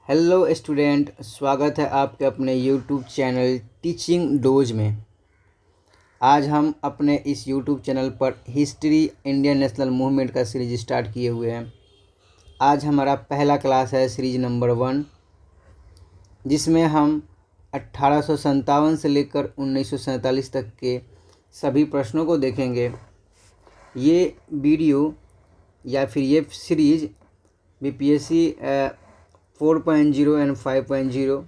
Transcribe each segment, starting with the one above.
Hello student, स्वागत है आपके अपने यूट्यूब चैनल टीचिंग डोज में। आज हम अपने इस यूट्यूब चैनल पर हिस्ट्री इंडियन नेशनल मूवमेंट का सीरीज स्टार्ट किए हुए हैं। आज हमारा पहला क्लास है सीरीज नंबर 1, जिसमें हम 1857 से लेकर 1947 तक के सभी प्रश्नों को देखेंगे। ये वीडियो या फिर ये सीरीज बीपीएससी 4.0 एंड 5.0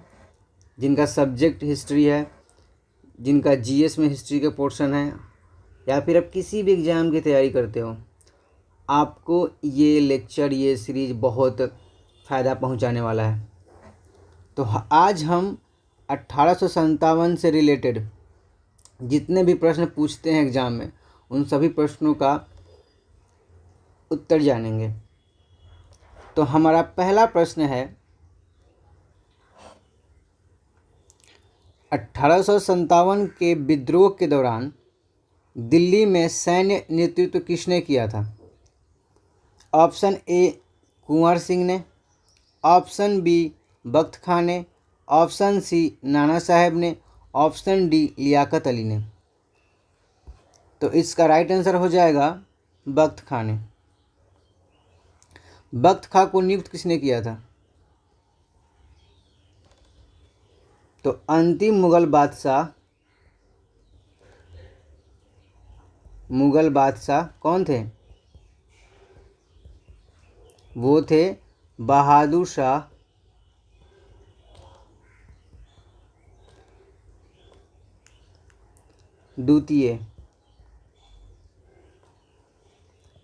जिनका सब्जेक्ट हिस्ट्री है, जिनका जीएस में हिस्ट्री के पोर्शन है, या फिर आप किसी भी एग्ज़ाम की तैयारी करते हो, आपको ये लेक्चर, ये सीरीज बहुत फ़ायदा पहुंचाने वाला है। तो आज हम 1857 से रिलेटेड जितने भी प्रश्न पूछते हैं एग्ज़ाम में, उन सभी प्रश्नों का उत्तर जानेंगे। तो हमारा पहला प्रश्न है, 1857 के विद्रोह के दौरान दिल्ली में सैन्य नेतृत्व किसने किया था? ऑप्शन ए कुंवर सिंह ने, ऑप्शन बी बख्त खां ने, ऑप्शन सी नाना साहब ने, ऑप्शन डी लियाकत अली ने। तो इसका राइट आंसर हो जाएगा बख्त खां ने। बख्त खां को नियुक्त किसने किया था? तो अंतिम मुगल बादशाह कौन थे? वो थे बहादुर शाह द्वितीय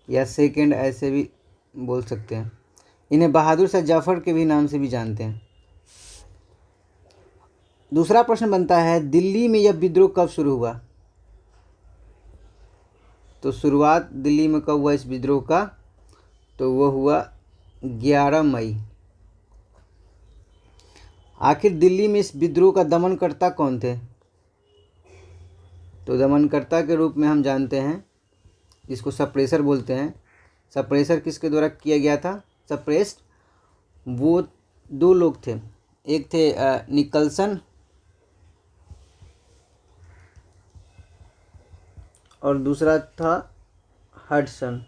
या सेकंड, ऐसे भी बोल सकते हैं। इन्हें बहादुर शाह जफर के भी नाम से भी जानते हैं। दूसरा प्रश्न बनता है, दिल्ली में यह विद्रोह कब शुरू हुआ? तो शुरुआत दिल्ली में कब हुआ इस विद्रोह का? तो वो हुआ 11 मई। आखिर दिल्ली में इस विद्रोह का दमनकर्ता कौन थे? तो दमनकर्ता के रूप में हम जानते हैं, जिसको सप्रेसर बोलते हैं। सप्रेसर किसके द्वारा किया गया था? सप्रेस्ड वो दो लोग थे, एक थे निकल्सन और दूसरा था हडसन।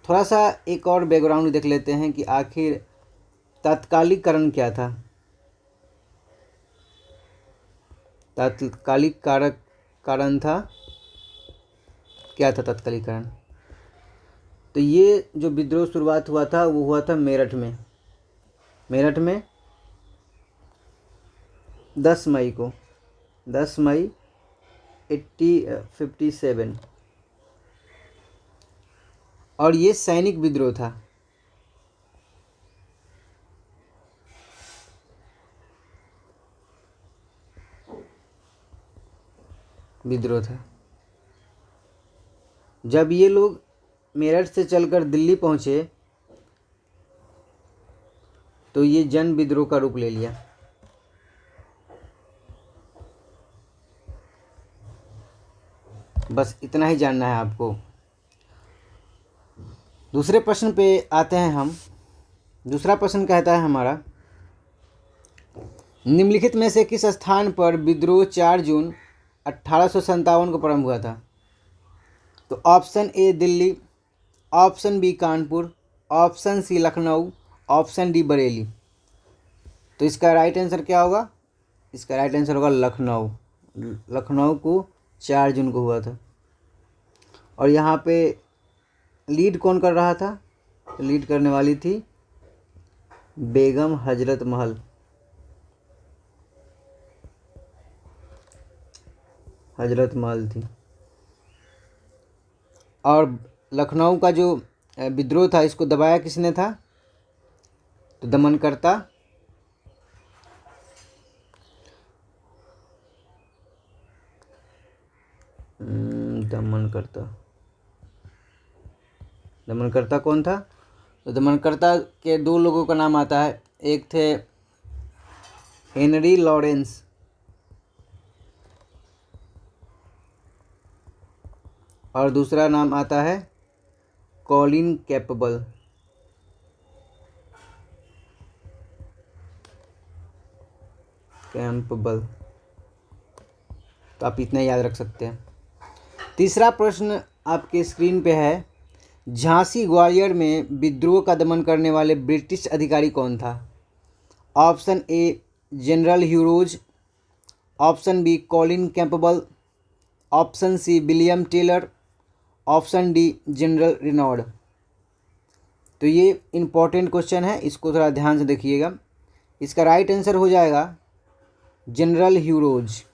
थोड़ा सा एक और बैकग्राउंड देख लेते हैं कि आखिर तात्कालिकरण क्या था। तात्कालिक कारण था क्या था तात्कालिकरण? तो ये जो विद्रोह शुरुआत हुआ था वो हुआ था मेरठ में 10 मई को, 10 मई 1857। और ये सैनिक विद्रोह था। जब ये लोग मेरठ से चलकर दिल्ली पहुंचे तो ये जन विद्रोह का रूप ले लिया। बस इतना ही जानना है आपको। दूसरे प्रश्न पे आते हैं हम। दूसरा प्रश्न कहता है हमारा, निम्नलिखित में से किस स्थान पर विद्रोह 4 जून 1857 को प्रारंभ हुआ था? तो option A Delhi, option B Kanpur, option C Lucknow, option D Bareilly. तो इसका राइट आंसर क्या होगा? इसका राइट आंसर होगा लखनऊ। लखनऊ को 4 जून को हुआ था। और यहाँ पे लीड कौन कर रहा था? तो लीड करने वाली थी बेगम हजरत महल। थी। और लखनऊ का जो विद्रोह था, इसको दबाया किसने था? तो दमनकर्ता दमनकर्ता कौन था? तो दमनकर्ता के 2 लोगों का नाम आता है। एक थे हेनरी लॉरेंस और दूसरा नाम आता है कॉलिन कैम्पबेल। तो आप इतना याद रख सकते हैं। तीसरा प्रश्न आपके स्क्रीन पे है, झांसी ग्वालियर में विद्रोह का दमन करने वाले ब्रिटिश अधिकारी कौन था? Option A general Hugh Rose, option B Colin Campbell, option C William Taylor, option D general Reynold. तो ये इम्पोर्टेंट क्वेश्चन है, इसको थोड़ा ध्यान से देखिएगा। इसका राइट आंसर हो जाएगा जनरल ह्यूरोज।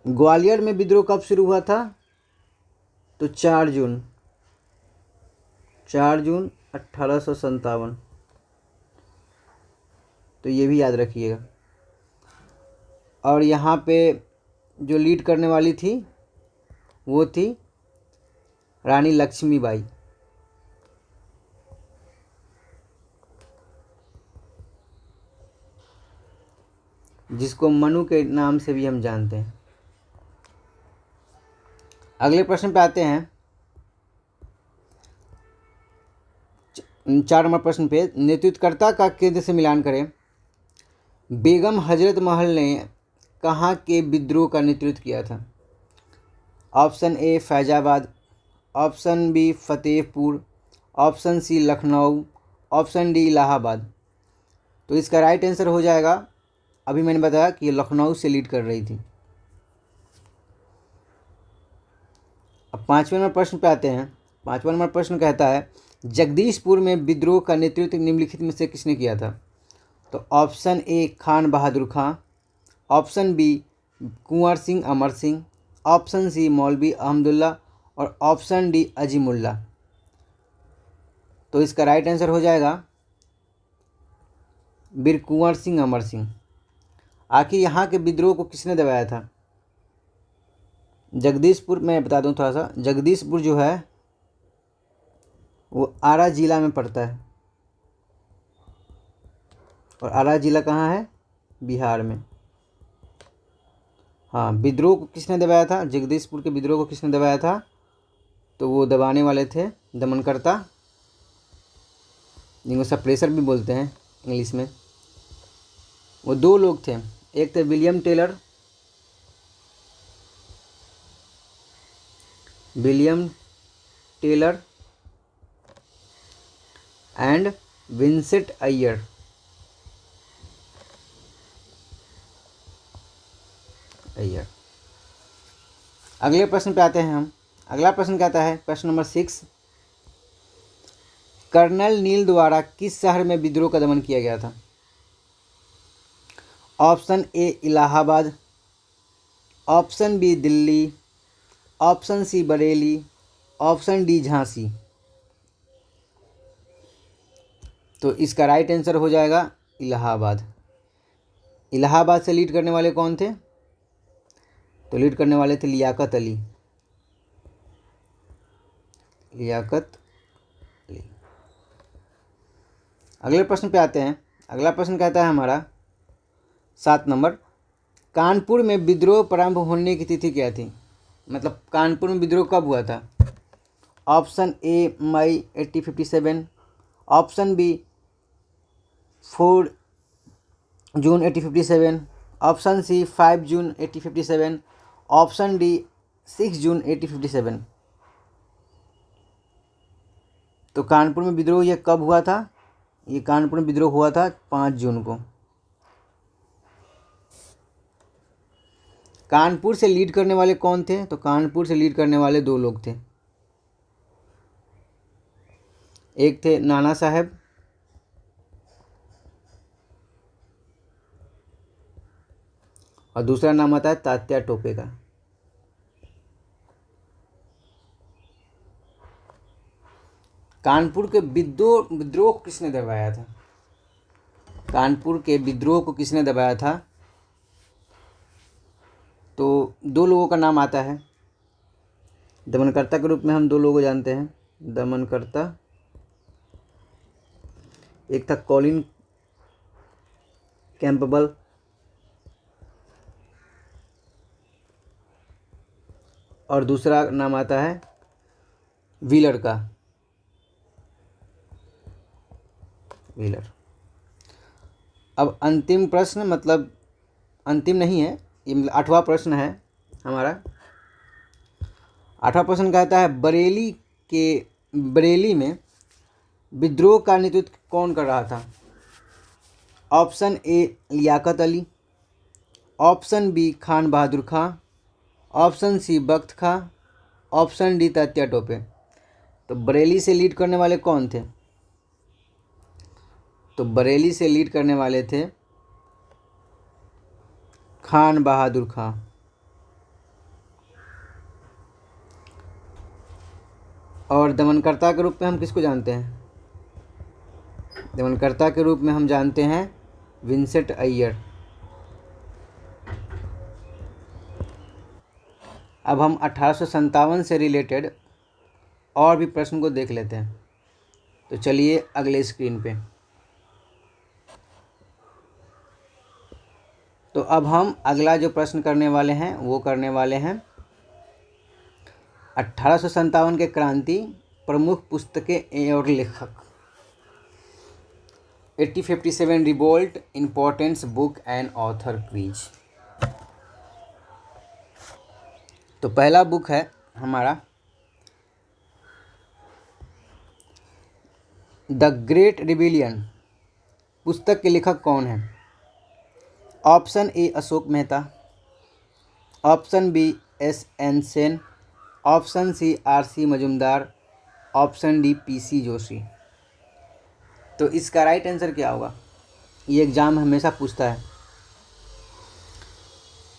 ग्वालियर में विद्रोह कब शुरू हुआ था? तो 4 जून 1857। तो ये भी याद रखिएगा। और यहाँ पे जो लीड करने वाली थी वो थी रानी लक्ष्मीबाई। जिसको मनु के नाम से भी हम जानते हैं। अगले प्रश्न पे आते हैं। 4 नंबर प्रश्न पे, नेतृत्वकर्ता का केंद्र से मिलान करें। बेगम हजरत महल ने कहाँ के विद्रोह का नेतृत्व किया था? Option A Faizabad, option B Fatehpur, option C Lucknow, option D Allahabad. तो इसका राइट आंसर हो जाएगा, अभी मैंने बताया कि ये लखनऊ से लीड कर रही थी। अब 5वें नंबर प्रश्न पे आते हैं। 5वां नंबर प्रश्न कहता है, जगदीशपुर में विद्रोह का नेतृत्व निम्नलिखित में से किसने किया था? तो option A Khan Bahadur Khan, option B Kunwar Singh Amar Singh, option C Maulvi Ahmadullah और ऑप्शन डी अजीमुल्ला। तो इसका राइट आंसर हो जाएगा बीर कुंवर सिंह अमर सिंह। आखिर यहाँ के विद्रोह को किसने दबाया था? जगदीशपुर, मैं बता दूं थोड़ा सा, जगदीशपुर जो है वो आरा जिला में पड़ता है। और आरा जिला कहाँ है? बिहार में। हाँ, विद्रोह को किसने दबाया था? जगदीशपुर के विद्रोह को किसने दबाया था? तो वो दबाने वाले थे दमनकर्ता, जिनको सप्रेसर भी बोलते हैं इंग्लिश में। वो 2 लोग थे, एक थे William Taylor and Vincent Eyre. अगले प्रश्न पे आते हैं हम। अगला प्रश्न कहता है, प्रश्न नंबर 6, कर्नल नील द्वारा किस शहर में विद्रोह का दमन किया गया था? Option A Allahabad, option B Delhi, option C Bareilly, option D Jhansi. तो इसका राइट आंसर हो जाएगा इलाहाबाद। इलाहाबाद से लीड करने वाले कौन थे? तो लीड करने वाले थे लियाकत अली। अगले प्रश्न पे आते हैं। अगला प्रश्न कहता है हमारा 7 नंबर, कानपुर में विद्रोह प्रारंभ होने की तिथि क्या थी? मतलब कानपुर में विद्रोह कब हुआ था? ऑप्शन ए मई 1857, ऑप्शन बी 4 जून 1857, ऑप्शन सी 5 जून 1857, ऑप्शन डी 6 जून 1857। तो कानपुर में विद्रोह ये कब हुआ था? ये कानपुर में विद्रोह हुआ था 5 जून को। कानपुर से लीड करने वाले कौन थे? तो कानपुर से लीड करने वाले 2 लोग थे, एक थे नाना साहब और दूसरा नाम आता है तात्या टोपे का। कानपुर के विद्रोह को किसने दबाया था? कानपुर के विद्रोह को किसने दबाया था? तो 2 लोगों का नाम आता है। दमनकर्ता के रूप में हम 2 लोगों को जानते हैं। दमनकर्ता, एक था कॉलिन कैम्पबेल और दूसरा नाम आता है व्हीलर का, व्हीलर। अब अंतिम प्रश्न, मतलब अंतिम नहीं है, ये मतलब 8वां प्रश्न है हमारा। 8वां प्रश्न कहता है बरेली में विद्रोह का नेतृत्व कौन कर रहा था? Option A Liaquat Ali, option B Khan Bahadur Khan, option C Bakht Khan, option D Tatya Tope. तो बरेली से लीड करने वाले कौन थे? तो बरेली से लीड करने वाले थे खान बहादुर खां। और दमनकर्ता के रूप में हम किसको जानते हैं? दमनकर्ता के रूप में हम जानते हैं विंसेंट अय्यर। अब हम 1857 से रिलेटेड और भी प्रश्न को देख लेते हैं। तो चलिए अगले स्क्रीन पे। तो अब हम अगला जो प्रश्न करने वाले हैं वो करने वाले हैं 1857 के क्रांति, प्रमुख पुस्तकें और लेखक। 1857 revolt, importance, book and author quiz. तो पहला बुक है हमारा द ग्रेट रिबिलियन। पुस्तक के लेखक कौन है? Option A Ashok Mehta, option B SN. Sen, option C RC. Majumdar, option D PC. Joshi. तो इसका राइट आंसर क्या होगा? ये एग्ज़ाम हमेशा पूछता है।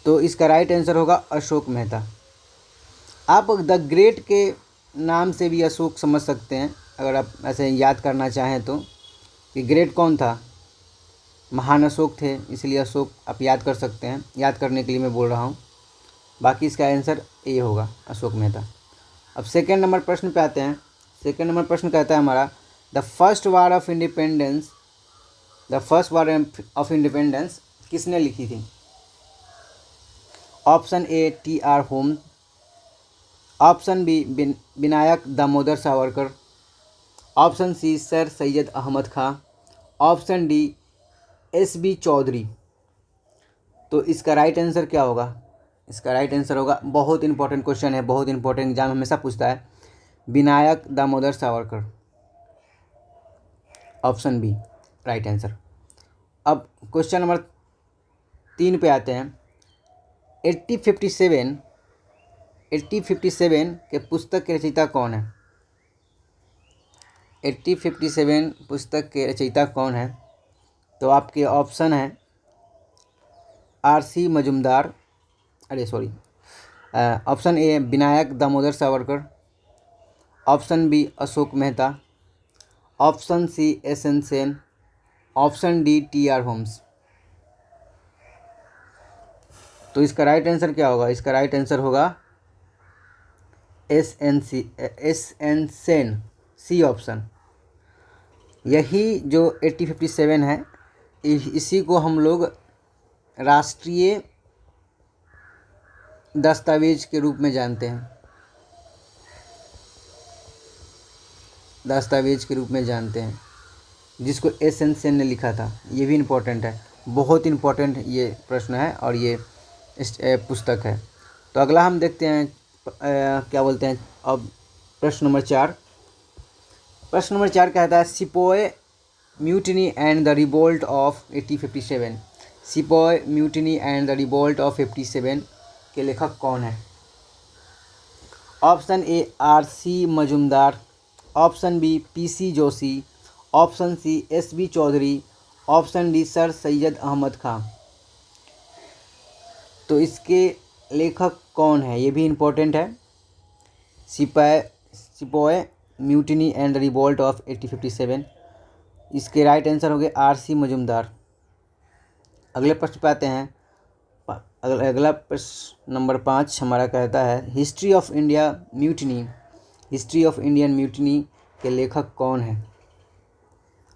तो इसका राइट आंसर होगा अशोक मेहता। आप द ग्रेट के नाम से भी अशोक समझ सकते हैं, अगर आप ऐसे याद करना चाहें तो, कि ग्रेट कौन था? महान अशोक थे, इसलिए अशोक आप याद कर सकते हैं। याद करने के लिए मैं बोल रहा हूँ। बाकी इसका आंसर ए होगा, अशोक मेहता। अब सेकेंड नंबर प्रश्न पे आते हैं। सेकेंड नंबर प्रश्न कहता है हमारा the first war of independence किसने लिखी थी? Option A TR. Holmes, option B Vinayak Damodar Savarkar, option C sir Syed Ahmad Khan, option D SB. Chaudhary. तो इसका राइट आंसर क्या होगा? इसका राइट आंसर होगा, बहुत इंपॉर्टेंट क्वेश्चन है, बहुत इंपॉर्टेंट, एग्जाम हमेशा पूछता है, Vinayak Damodar Savarkar. Option B right answer. अब क्वेश्चन नंबर 3 पे आते हैं। 1857 के पुस्तक के रचयिता कौन है? 1857 पुस्तक के रचयिता कौन है? तो आपके ऑप्शन है RC. Majumdar, option A Vinayak Damodar Savarkar, option B Ashok Mehta, option C SN. Sen, option D TR. Holmes. तो इसका राइट आंसर क्या होगा? इसका राइट आंसर होगा एस.एन. Sen, C option. यही जो 1857 है, इसी को हम लोग राष्ट्रीय दस्तावेज के रूप में जानते हैं, दस्तावेज के रूप में जानते हैं, जिसको एस.एन. सेन ने लिखा था। ये भी इम्पोर्टेंट है, बहुत इम्पोर्टेंट ये प्रश्न है और ये पुस्तक है। तो अगला हम देखते हैं क्या बोलते हैं अब प्रश्न नंबर 4। प्रश्न नंबर 4 कहता है sepoy mutiny and the revolt of 1857। Sepoy mutiny and the revolt of 57 के लेखक कौन है? ऑप्शन ए आर.सी. मजुमदार, ऑप्शन बी पी.सी. जोशी, ऑप्शन सी एस.बी. Chaudhary, option D sir Syed Ahmad Khan. तो इसके लेखक कौन है? ये भी इम्पोर्टेंट है। Sepoy mutiny and the revolt of 1857, इसके राइट आंसर हो गए आर.सी. मजुमदार। अगले प्रश्न पे आते हैं। अगला प्रश्न नंबर 5 हमारा कहता है हिस्ट्री ऑफ इंडियन म्यूटिनी के लेखक कौन है?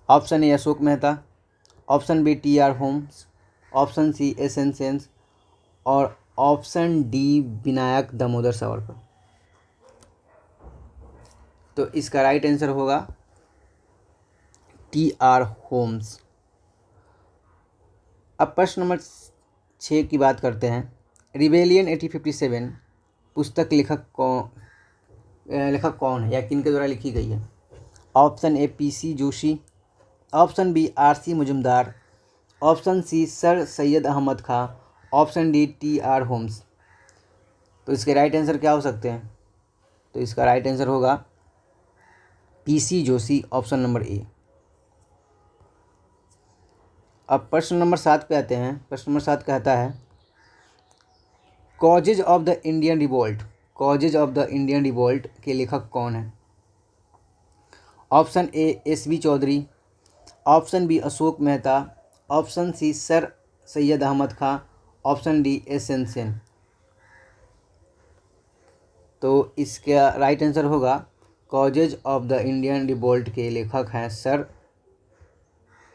Option A Ashok Mehta, option B TR. Holmes, option C SN. Sen और ऑप्शन डी विनायक दामोदर सावरकर। तो इसका राइट आंसर होगा T.R. होम्स। अब प्रश्न नंबर 6 की बात करते हैं। रिबेलियन 1857 पुस्तक लेखक कौन है या किन के द्वारा लिखी गई है? Option A PC Joshi, option B RC Majumdar, option C sir Syed Ahmad Khan, option D T.R. Holmes. तो इसके राइट आंसर क्या हो सकते हैं? तो इसका राइट आंसर होगा PC जोशी, ऑप्शन नंबर ए। अब प्रश्न नंबर 7 पे आते हैं। प्रश्न नंबर 7 कहता है causes of the Indian revolt, causes of the Indian revolt के लेखक कौन है? Option A SB Chaudhary, option B Ashok Mehta, option C sir Syed Ahmad Khan, option D SN Sen. तो इसका राइट आंसर होगा causes of the Indian revolt के लेखक हैं सर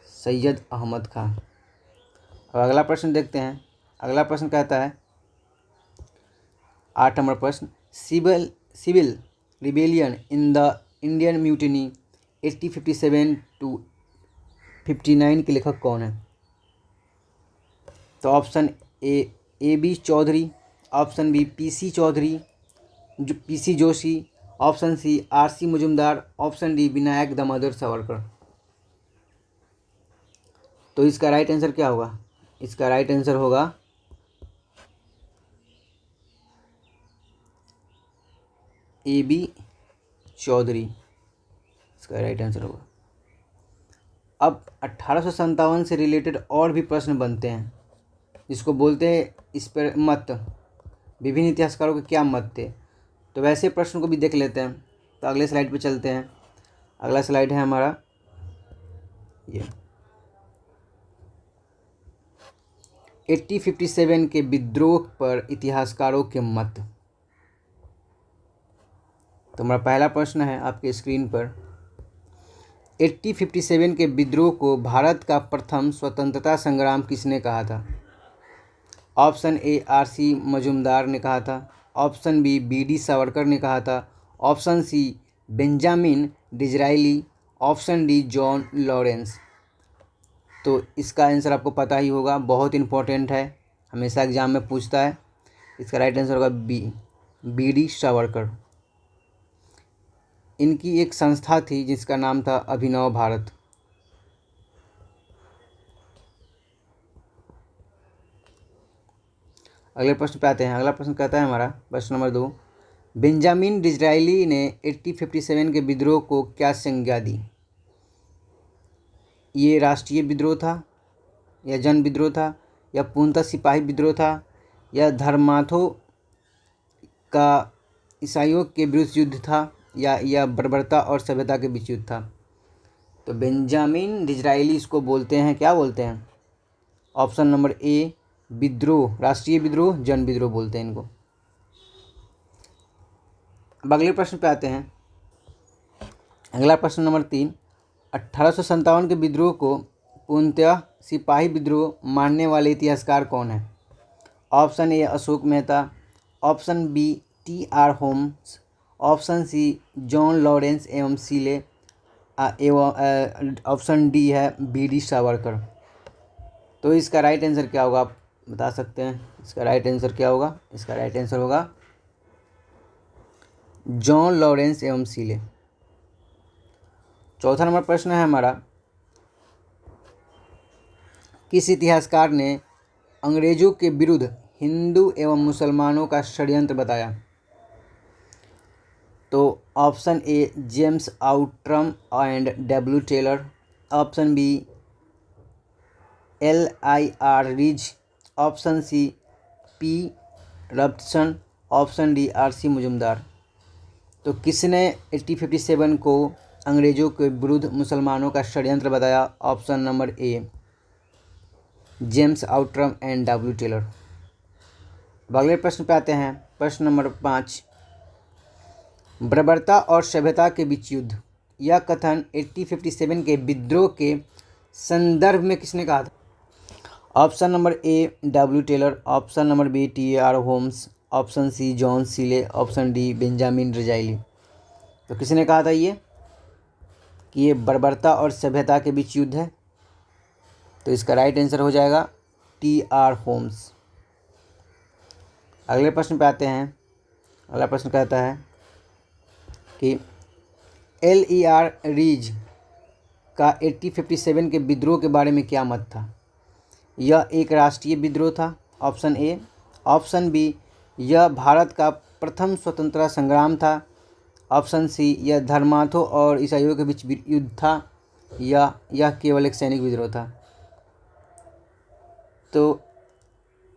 सैयद अहमद खां। अब अगला प्रश्न देखते हैं। अगला प्रश्न कहता है 8 नंबर प्रश्न, civil rebellion in the Indian mutiny 1857 to 59 के लेखक कौन है? तो option A AB Chaudhary, option B PC Chaudhary PC Joshi, option C RC Majumdar, option D Vinayak Damodar Savarkar. तो इसका राइट आंसर क्या होगा? इसका राइट आंसर होगा AB चौधरी, इसका राइट आंसर होगा। अब 1857 से रिलेटेड और भी प्रश्न बनते हैं जिसको बोलते हैं इस पर मत, विभिन्न इतिहासकारों के क्या मत थे। तो वैसे प्रश्न को भी देख लेते हैं। तो अगले स्लाइड पे चलते हैं। अगला स्लाइड है हमारा ये 1857 के विद्रोह पर इतिहासकारों के मत। तो हमारा पहला प्रश्न है आपके स्क्रीन पर, 1857 के विद्रोह को भारत का प्रथम स्वतंत्रता संग्राम किसने कहा था? ऑप्शन ए RC मजुमदार ने कहा था, ऑप्शन बी BD सावरकर ने कहा था, option C Benjamin Disraeli, option D John Lawrence. तो इसका आंसर आपको पता ही होगा, बहुत इंपॉर्टेंट है, हमेशा एग्जाम में पूछता है। इसका राइट आंसर होगा BD सावरकर। इनकी एक संस्था थी जिसका नाम था अभिनव भारत। अगले प्रश्न पे आते हैं। अगला प्रश्न कहता है हमारा प्रश्न नंबर 2, बेंजामिन डिज़रायली ने 1857 के विद्रोह को क्या संज्ञा दी? ये राष्ट्रीय विद्रोह था या जन विद्रोह था या पूर्णतः सिपाही विद्रोह था या धर्मार्थों का ईसाइयों के विरुद्ध युद्ध था या बर्बरता और सभ्यता के बीच युद्ध था? तो बेंजामिन डिज़रायली इसको बोलते हैं, क्या बोलते हैं? ऑप्शन नंबर ए विद्रोह, राष्ट्रीय विद्रोह, जन विद्रोह बोलते हैं इनको। अब अगले प्रश्न पे आते हैं। अगला प्रश्न नंबर 3, 1857 के विद्रोह को पूर्णतः सिपाही विद्रोह मानने वाले इतिहासकार कौन है? Option A Ashok Mehta, option B T.R. Holmes, option C John Lawrence एवं सीले, एवं ऑप्शन डी है BD सावरकर। तो इसका राइट आंसर क्या होगा, आप बता सकते हैं? इसका राइट आंसर क्या होगा? इसका राइट आंसर होगा जॉन लॉरेंस एवं सीले। चौथा नंबर प्रश्न है हमारा, किस इतिहासकार ने अंग्रेजों के विरुद्ध हिंदू एवं मुसलमानों का षड्यंत्र बताया? तो option A James Outram and W. Taylor, option B L.I.R. Rees, option C P. Robertson, option D RC Majumdar. तो किसने 1857 को अंग्रेज़ों के विरुद्ध मुसलमानों का षड्यंत्र बताया? Option number A James Outram and W. Taylor. अगले प्रश्न पे आते हैं। प्रश्न नंबर 5, बर्बरता और सभ्यता के बीच युद्ध, यह कथन 1857 के विद्रोह के संदर्भ में किसने कहा था? Option number A W. Taylor, option number B T.R. Holmes, option C John Seeley, option D Benjamin Disraeli. तो किसने कहा था ये कि ये बर्बरता और सभ्यता के बीच युद्ध है? तो इसका राइट आंसर हो जाएगा T.R. होम्स। अगले प्रश्न पे आते हैं। अगला प्रश्न कहता है कि L.E.R. रीज का 1857 के विद्रोह के बारे में क्या मत था? यह एक राष्ट्रीय विद्रोह था, ऑप्शन ए। ऑप्शन बी, यह भारत का प्रथम स्वतंत्रता संग्राम था। ऑप्शन सी, यह धर्मार्थों और ईसाइयों के बीच युद्ध था, या यह केवल एक सैनिक विद्रोह था। तो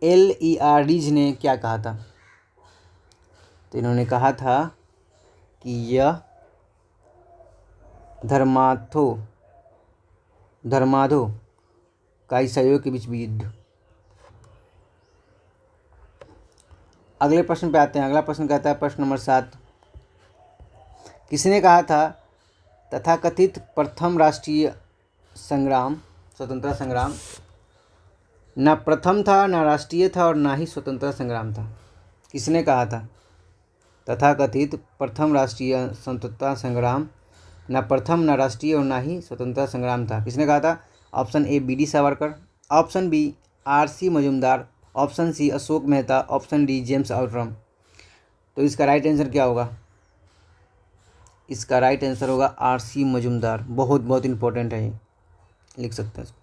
L.E.R. रीज ने क्या कहा था? तो इन्होंने कहा था कि यह धर्मार्थों का ईसाइयों के बीच युद्ध। अगले प्रश्न पे आते हैं। अगला प्रश्न कहता है, प्रश्न नंबर 7, किसने कहा था तथाकथित प्रथम राष्ट्रीय संग्राम, स्वतंत्रता संग्राम न प्रथम था, न राष्ट्रीय था और ना ही स्वतंत्रता संग्राम था? किसने कहा था तथाकथित प्रथम राष्ट्रीय स्वतंत्रता संग्राम न प्रथम, न राष्ट्रीय और ना ही स्वतंत्रता संग्राम था? किसने कहा था? Option A B D Savarkar, option B R.C. Majumdar, option C Ashok Mehta, option D James Outram. तो इसका राइट आंसर क्या होगा? इसका राइट आंसर होगा R.C. मजुमदार। बहुत बहुत इंपॉर्टेंट है, ये लिख सकते हैं इसको।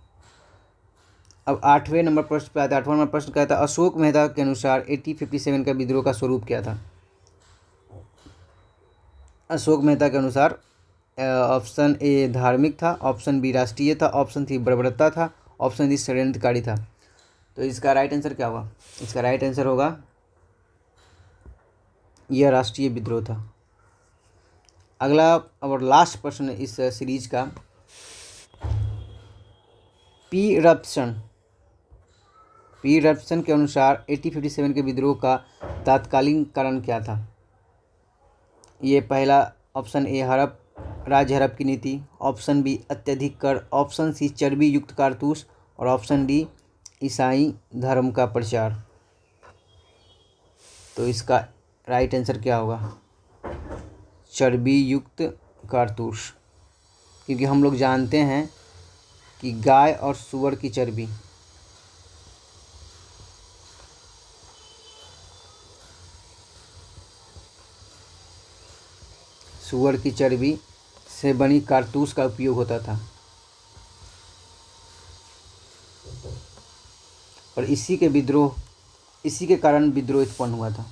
अब 8वें नंबर प्रश्न पे आता है। 8वां नंबर प्रश्न कहता है, अशोक मेहता के अनुसार 1857 का विद्रोह का स्वरूप क्या था? अशोक मेहता के अनुसार ऑप्शन ए धार्मिक था, ऑप्शन बी राष्ट्रीय था, ऑप्शन सी बर्बरता था, ऑप्शन डी षड्यंत्रकारी था। तो इसका राइट आंसर क्या होगा? इसका राइट आंसर होगा यह राष्ट्रीय विद्रोह था। अगला और लास्ट प्रश्न इस सीरीज का, पी रबसन के अनुसार 1857 के विद्रोह का तात्कालीन कारण क्या था? ये पहला ऑप्शन ए राज्य हड़प की नीति, ऑप्शन बी अत्यधिक कर, ऑप्शन सी चर्बी युक्त कारतूस और ऑप्शन डी ईसाई धर्म का प्रचार। तो इसका राइट आंसर क्या होगा? चर्बी युक्त कारतूस। क्योंकि हम लोग जानते हैं कि गाय और सूअर की चर्बी से बनी कारतूस का उपयोग होता था, और इसी के कारण विद्रोह उत्पन्न हुआ था।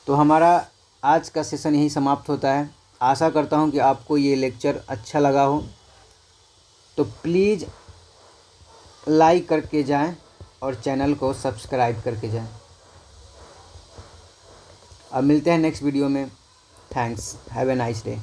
तो हमारा आज का सेशन यही समाप्त होता है। आशा करता हूँ कि आपको ये लेक्चर अच्छा लगा हो। तो प्लीज़ लाइक करके जाएं और चैनल को सब्सक्राइब करके जाएं। अब मिलते हैं नेक्स्ट वीडियो में। Thanks, have a nice day.